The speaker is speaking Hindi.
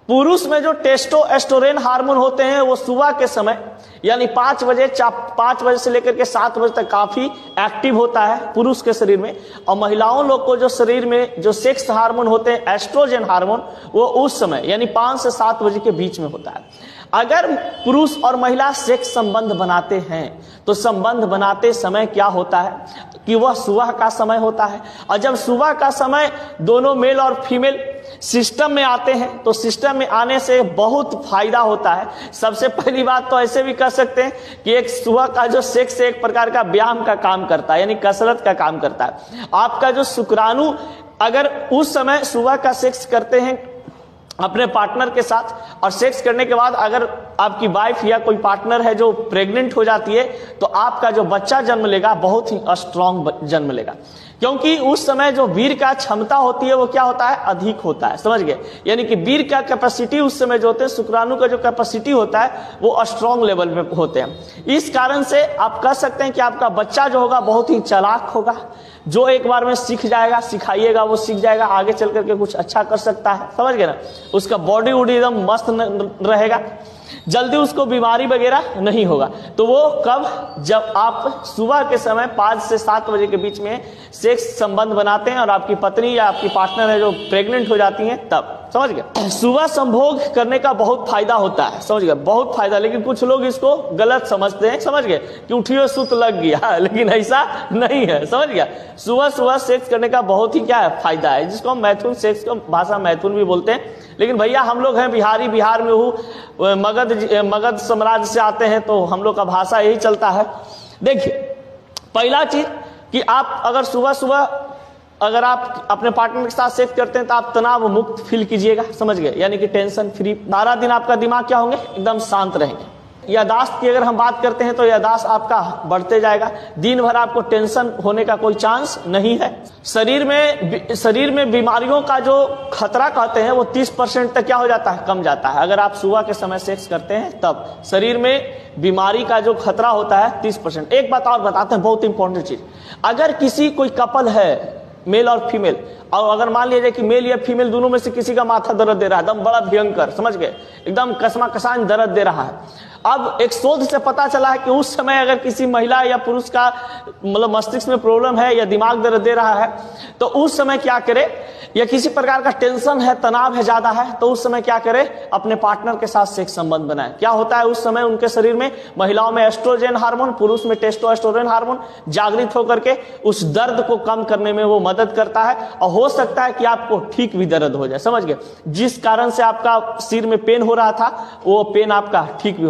पुरुष में जो टेस्टोस्टेरोन हार्मोन होते हैं वो सुबह के समय यानी 5 बजे से लेकर के 7 बजे तक काफी एक्टिव होता है पुरुष के शरीर में। और महिलाओं लोग को जो शरीर में जो सेक्स हार्मोन होते हैं एस्ट्रोजन हार्मोन, वो उस समय यानी 5 से 7 बजे के बीच में होता है। अगर पुरुष और महिला सेक्स संबंध बनाते हैं तो संबंध बनाते समय क्या होता है कि वह सुबह का समय होता है। और जब सुबह का समय दोनों मेल और फीमेल सिस्टम में आते हैं तो सिस्टम में आने से बहुत फायदा होता है। सबसे पहली बात तो ऐसे भी कह सकते हैं कि एक सुबह का जो सेक्स एक प्रकार का व्यायाम का काम करता है, यानी कसरत का काम करता है। आपका जो शुक्राणु अगर उस समय सुबह का सेक्स करते हैं अपने पार्टनर के साथ और सेक्स करने के बाद अगर आपकी वाइफ या कोई पार्टनर है जो प्रेग्नेंट हो जाती है तो आपका जो बच्चा जन्म लेगा बहुत ही स्ट्रांग जन्म लेगा, क्योंकि उस समय जो वीर का क्षमता होती है वो क्या होता है, अधिक होता है। समझ गए? यानी कि वीर का कैपेसिटी उस समय जो होते हैं, शुक्राणु का जो कैपेसिटी होता है वो स्ट्रांग लेवल में होते हैं। इस कारण से आप कह सकते हैं कि आपका बच्चा जो होगा बहुत ही चालाक होगा, जो एक बार में सीख जाएगा, सिखाइएगा वो सीख जाएगा, आगे चल करके कुछ अच्छा कर सकता है। समझ गए ना? उसका बॉडी वॉडी एकदम मस्त रहेगा, जल्दी उसको बीमारी वगैरह नहीं होगा। तो वो कब, जब आप सुबह के समय 5 से 7 बजे के बीच में सेक्स संबंध बनाते हैं और आपकी पत्नी या आपकी पार्टनर है जो प्रेग्नेंट हो जाती है तब। समझ गए? सुबह संभोग करने का बहुत फायदा होता है। समझ गए? बहुत फायदा। लेकिन कुछ लोग इसको गलत समझते हैं। समझ गए? कि उठियो सुत लग गया, लेकिन ऐसा नहीं है। समझ गया? सुबह सुबह सेक्स करने का बहुत ही क्या है, फायदा है, जिसको हम मैथुन, सेक्स को भाषा मैथुन भी बोलते हैं। लेकिन भैया हम लोग हैं बिहारी, बिहार में हूँ, मगध साम्राज्य से आते हैं तो हम लोग का भाषा यही चलता है। देखिए, पहला चीज कि आप अगर सुबह सुबह अगर आप अपने पार्टनर के साथ सेक्स करते हैं तो आप तनाव मुक्त फील कीजिएगा। समझ गए? यानी कि टेंशन फ्री। 12 दिन आपका दिमाग क्या होंगे, एकदम शांत रहेंगे। यादाश्त की अगर हम बात करते हैं तो यादाश्त आपका बढ़ते जाएगा। दिन भर आपको टेंशन होने का कोई चांस नहीं है। शरीर में बीमारियों का जो खतरा कहते हैं वो 30% तक क्या हो जाता है, कम जाता है। अगर आप सुबह के समय सेक्स करते हैं तब शरीर में बीमारी का जो खतरा होता है 30%। एक बात और बताते हैं, बहुत इंपॉर्टेंट चीज, अगर किसी कोई कपल है मेल और फीमेल, और अगर मान लीजिए कि मेल या फीमेल दोनों में से किसी का माथा दर्द दे रहा है, एकदम बड़ा भयंकर, समझ गए, एकदम कसमा कसान दर्द दे रहा है। अब एक शोध से पता चला है कि उस समय अगर किसी महिला या पुरुष का मतलब मस्तिष्क में प्रॉब्लम है या दिमाग दर्द दे रहा है तो उस समय क्या करे, या किसी प्रकार का टेंशन है, तनाव है, ज्यादा है, तो उस समय क्या करे, अपने पार्टनर के साथ सेक्स संबंध बनाए। क्या होता है उस समय उनके शरीर में, महिलाओं में एस्ट्रोजन हार्मोन, पुरुष में टेस्टोस्टेरोन हार्मोन जागृत होकर के उस दर्द को कम करने में वो मदद करता है। और हो सकता है कि आपको ठीक भी दर्द हो जाए। समझ गए? जिस कारण से आपका सिर में पेन हो रहा था वो पेन आपका ठीक भी